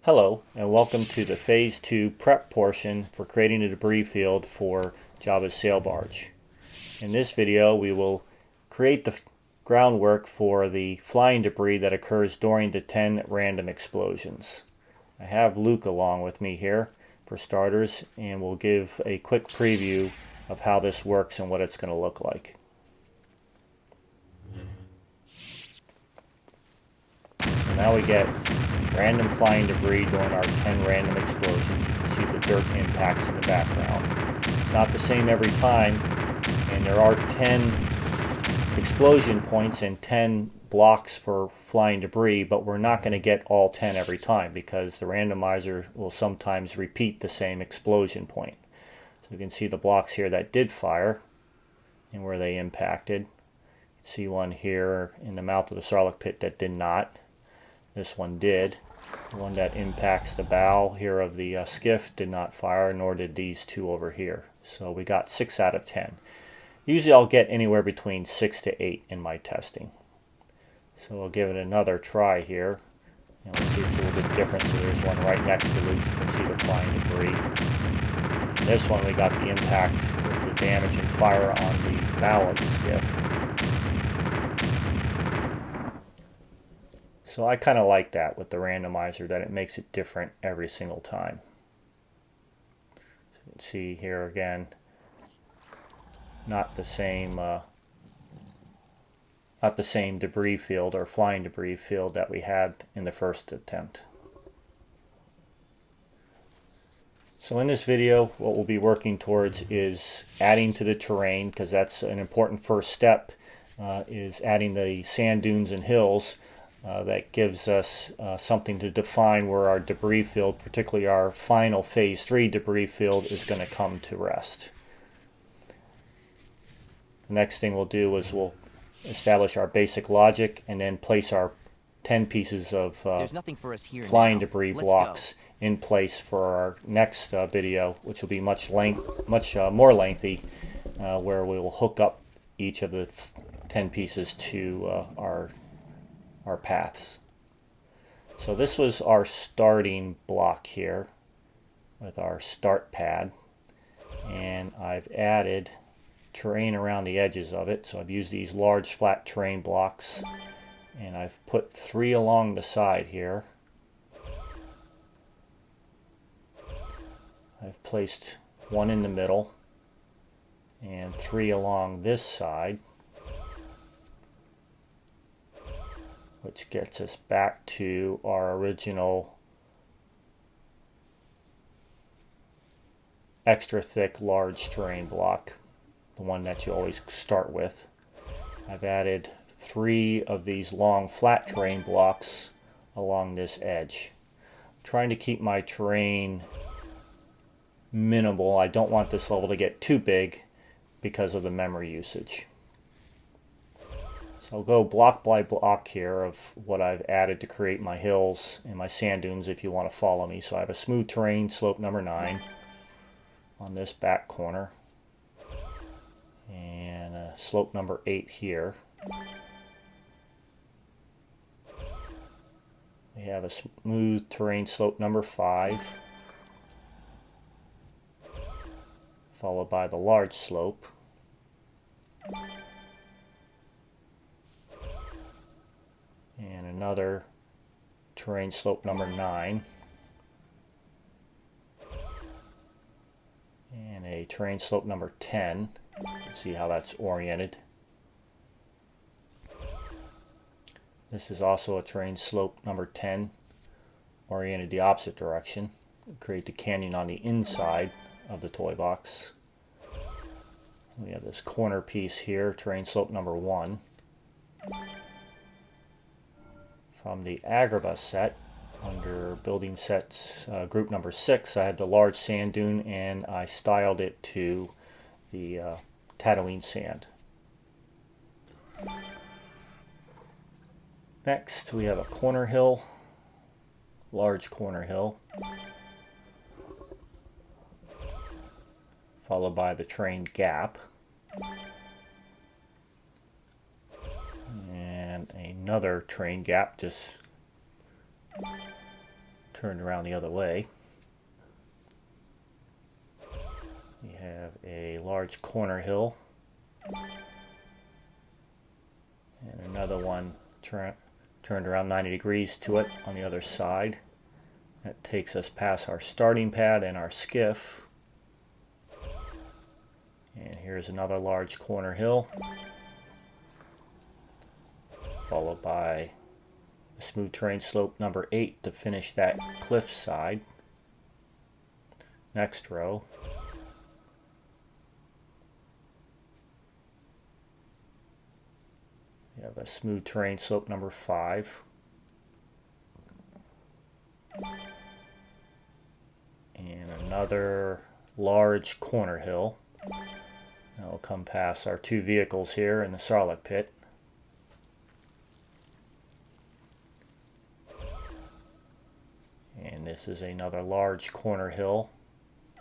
Hello, and welcome to the Phase 2 prep portion for creating a debris field for Jabba's sail barge. In this video, we will create the groundwork for the flying debris that occurs during the 10 random explosions. I have Luke along with me here for starters, and we'll give a quick preview of how this works and what it's going to look like. So now we get random flying debris during our 10 random explosions. You can see the dirt impacts in the background. It's not the same every time, and there are 10 explosion points and 10 blocks for flying debris, but we're not going to get all 10 every time because the randomizer will sometimes repeat the same explosion point. So you can see the blocks here that did fire and where they impacted. You can see one here in the mouth of the Sarlacc pit that did not. This one did. The one that impacts the bow here of the skiff did not fire, nor did these two over here. So we got 6 out of 10. Usually I'll get anywhere between 6 to 8 in my testing. So we'll give it another try here. And we'll see it's a little bit different. So there's one right next to Luke. You can see the flying debris. And this one we got the impact with the damage and fire on the bow of the skiff. So I kind of like that with the randomizer, that it makes it different every single time. So you can see here again, not the same debris field or flying debris field that we had in the first attempt. So in this video, what we'll be working towards is adding to the terrain, because that's an important first step, is adding the sand dunes and hills. That gives us something to define where our debris field, particularly our final Phase 3 debris field, is going to come to rest. The next thing we'll do is we'll establish our basic logic and then place our 10 pieces of flying debris blocks in place for our next video, which will be much more lengthy, where we will hook up each of the 10 pieces to our paths. So this was our starting block here with our start pad, and I've added terrain around the edges of it. So I've used these large flat terrain blocks, and I've put 3 along the side here. I've placed 1 in the middle and 3 along this side, which gets us back to our original extra thick large terrain block, the one that you always start with. I've added 3 of these long flat terrain blocks along this edge. I'm trying to keep my terrain minimal. I don't want this level to get too big because of the memory usage. So I'll go block by block here of what I've added to create my hills and my sand dunes if you want to follow me. So I have a smooth terrain slope number 9 on this back corner, and a slope number 8 here. We have a smooth terrain slope number 5, followed by the large slope. And another terrain slope number 9. And a terrain slope number 10. Let's see how that's oriented. This is also a terrain slope number 10, oriented the opposite direction. Create the canyon on the inside of the toy box. We have this corner piece here, terrain slope number 1. From the Agrabah set, under building sets group number 6, I had the large sand dune, and I styled it to the Tatooine sand. Next we have a corner hill, large corner hill, followed by the terrain gap. And another terrain gap just turned around the other way. We have a large corner hill. And another one turned around 90 degrees to it on the other side. That takes us past our starting pad and our skiff. And here's another large corner hill, followed by a smooth terrain slope number 8 to finish that cliff side. Next row. We have a smooth terrain slope number 5. And another large corner hill. Now we'll come past our 2 vehicles here in the Sarlacc pit. And this is another large corner hill.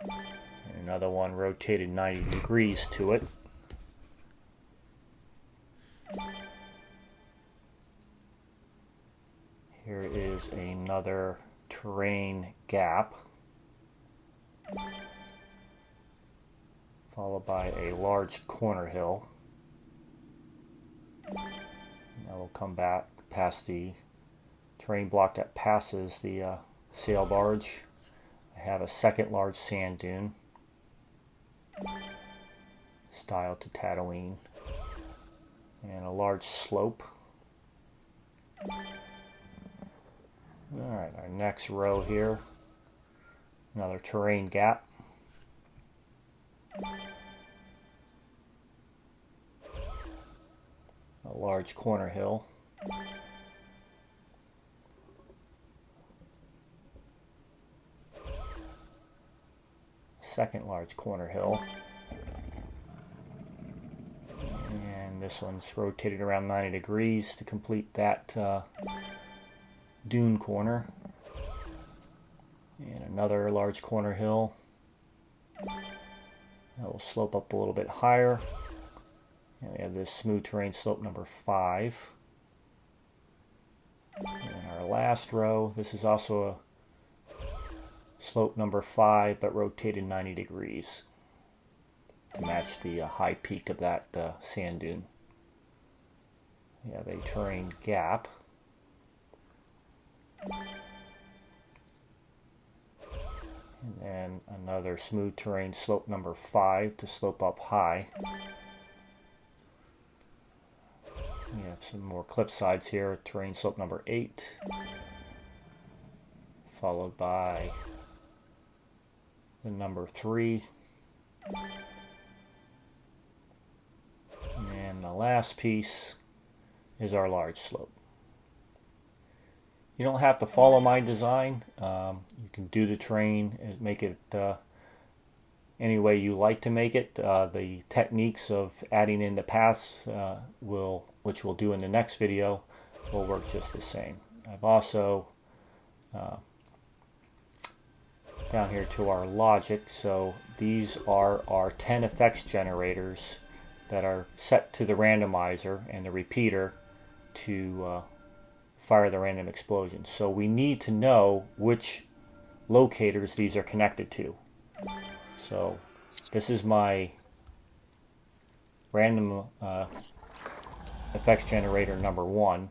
And another one rotated 90 degrees to it. Here is another terrain gap, followed by a large corner hill. Now we'll come back past the terrain block that passes the sail barge. I have a second large sand dune, style to Tatooine, and a large slope. Alright, our next row here, another terrain gap. A large corner hill. Second large corner hill. And this one's rotated around 90 degrees to complete that dune corner. And another large corner hill. That will slope up a little bit higher. And we have this smooth terrain slope number 5. And our last row, this is also a slope number 5, but rotated 90 degrees to match the high peak of that sand dune. We have a terrain gap. And then another smooth terrain slope number 5 to slope up high. We have some more cliff sides here, terrain slope number 8, followed by the number 3. And the last piece is our large slope. You don't have to follow my design. You can do the terrain and make it any way you like to make it. The techniques of adding in the paths, which we'll do in the next video, will work just the same. I've also down here to our logic. So these are our 10 effects generators that are set to the randomizer and the repeater to fire the random explosions. So we need to know which locators these are connected to. So this is my random effects generator number 1,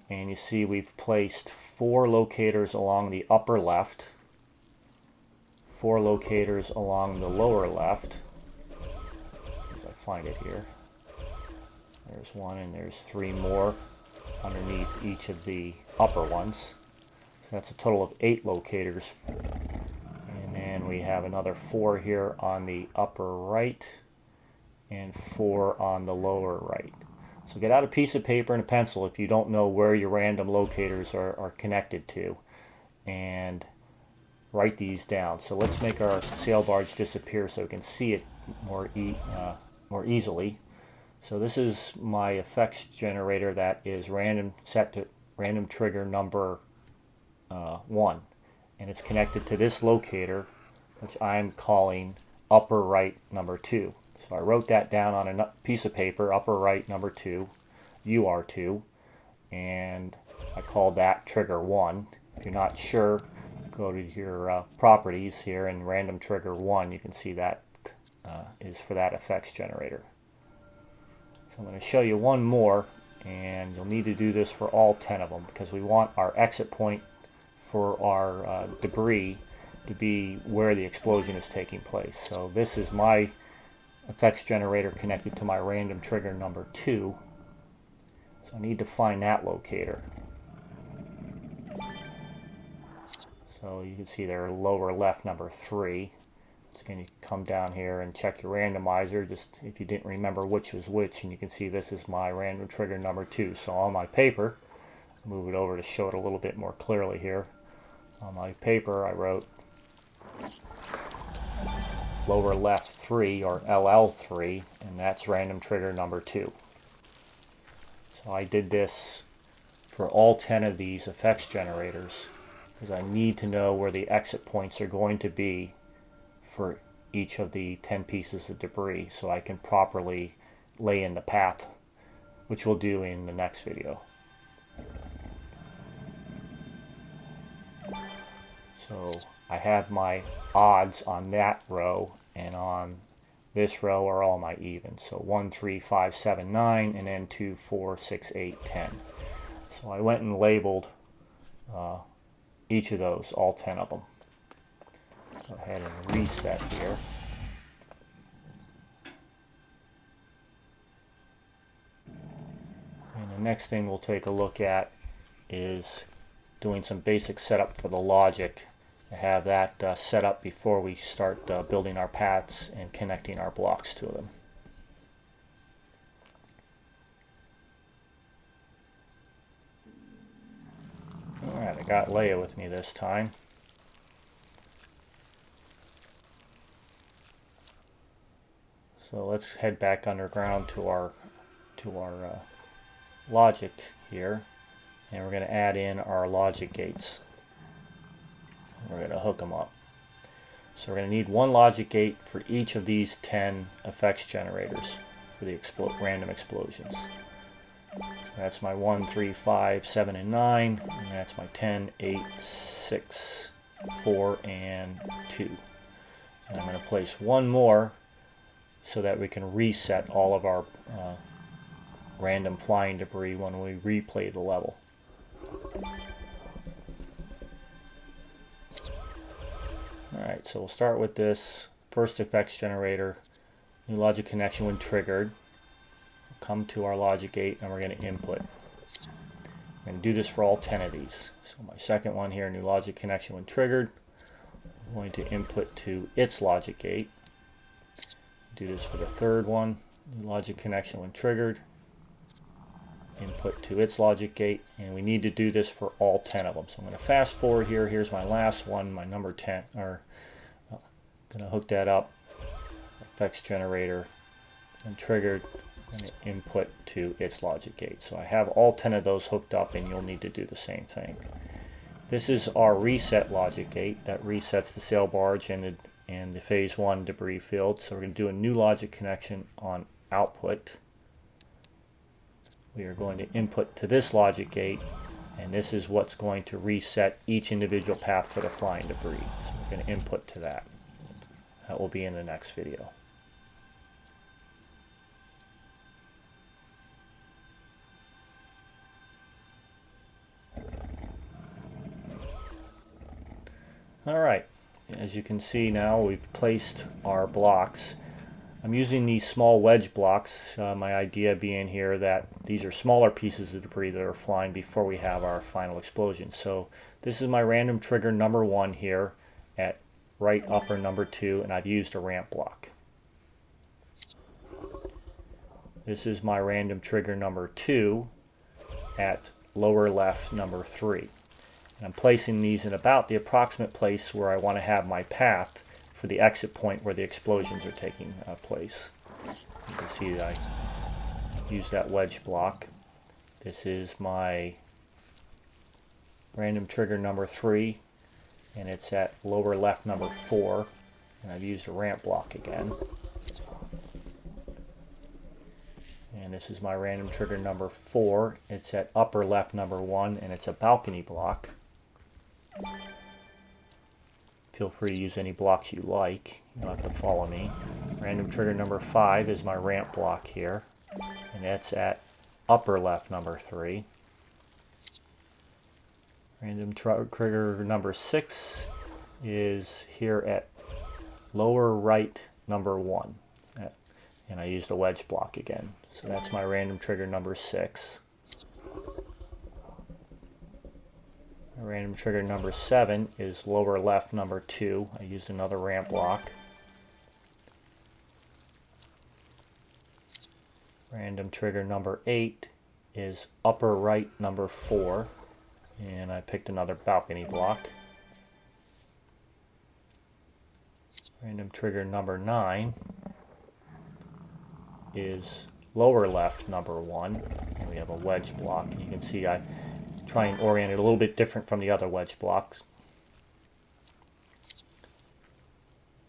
and you see we've placed 4 locators along the upper left, 4 locators along the lower left. As I find it here, there's 1 and there's 3 more underneath each of the upper ones. So that's a total of 8 locators. And then we have another 4 here on the upper right and 4 on the lower right. So get out a piece of paper and a pencil if you don't know where your random locators are connected to, and write these down. So let's make our sail barge disappear so we can see it more easily. So this is my effects generator that is random, set to random trigger number 1, and it's connected to this locator, which I'm calling upper right number 2. So I wrote that down on a piece of paper, upper right number 2, UR2, and I called that trigger 1. If you're not sure, go to your properties here, and random trigger 1, you can see that is for that effects generator. So I'm going to show you one more, and you'll need to do this for all 10 of them because we want our exit point for our debris to be where the explosion is taking place. So this is my effects generator connected to my random trigger number 2. So I need to find that locator. So you can see there, lower left, number 3. It's going to come down here and check your randomizer, just if you didn't remember which was which, and you can see this is my random trigger number 2. So on my paper, move it over to show it a little bit more clearly here. On my paper I wrote lower left 3, or LL3, and that's random trigger number 2. So I did this for all 10 of these effects generators because I need to know where the exit points are going to be for each of the 10 pieces of debris so I can properly lay in the path, which we'll do in the next video. So I have my odds on that row, and on this row are all my evens. So 1, 3, 5, 7, 9, and then 2, 4, 6, 8, 10. So I went and labeled each of those, all 10 of them. Go ahead and reset here. And the next thing we'll take a look at is doing some basic setup for the logic. I have that set up before we start building our paths and connecting our blocks to them. Alright, I got Leia with me this time. So let's head back underground to our logic here, and we're going to add in our logic gates. We're going to hook them up. So we're going to need one logic gate for each of these 10 effects generators for the random explosions. So that's my 1, 3, 5, 7, and 9, and that's my 10, 8, 6, 4, and 2. And I'm going to place one more so that we can reset all of our random flying debris when we replay the level. Alright, so we'll start with this first effects generator. New logic connection when triggered. We'll come to our logic gate and we're going to input. I'm going to do this for all 10 of these. So my second one here, new logic connection when triggered. I'm going to input to its logic gate. Do this for the third one, new logic connection when triggered. Input to its logic gate, and we need to do this for all 10 of them. So I'm going to fast forward here. Here's my last one, my number 10. Or going to hook that up. Effects generator when triggered. I'm going to input to its logic gate. So I have all 10 of those hooked up, and you'll need to do the same thing. This is our reset logic gate that resets the sail barge and the phase 1 debris field. So we're going to do a new logic connection on output. We are going to input to this logic gate, and this is what's going to reset each individual path for the flying debris. So we're going to input to that. That will be in the next video. Alright, as you can see now, we've placed our blocks. I'm using these small wedge blocks, my idea being here that these are smaller pieces of debris that are flying before we have our final explosion. So this is my random trigger number 1 here at right upper number 2, and I've used a ramp block. This is my random trigger number 2 at lower left number 3. And I'm placing these in about the approximate place where I want to have my path for the exit point where the explosions are taking place. You can see that I used that wedge block. This is my random trigger number 3, and it's at lower left number 4, and I've used a ramp block again. And this is my random trigger number 4. It's at upper left number 1, and it's a balcony block. feel free to use any blocks you like. You don't have to follow me. Random trigger number 5 is my ramp block here, and that's at upper left number 3. Random trigger number 6 is here at lower right number 1. And I used a wedge block again. So that's my random trigger number 6. My random trigger number 7 is lower left number 2. I used another ramp block. Random trigger number 8 is upper right number 4. And I picked another balcony block. Random trigger number 9 is lower left number 1, and we have a wedge block. You can see I try and orient it a little bit different from the other wedge blocks.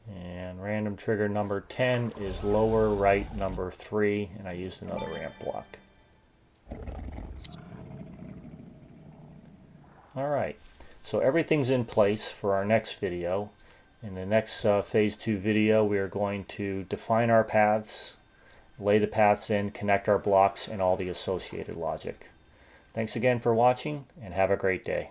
And random trigger number 10 is lower right number 3, and I used another ramp block. Alright, so everything's in place for our next video. In the next Phase 2 video, we are going to define our paths, lay the paths in, connect our blocks, and all the associated logic. Thanks again for watching, and have a great day.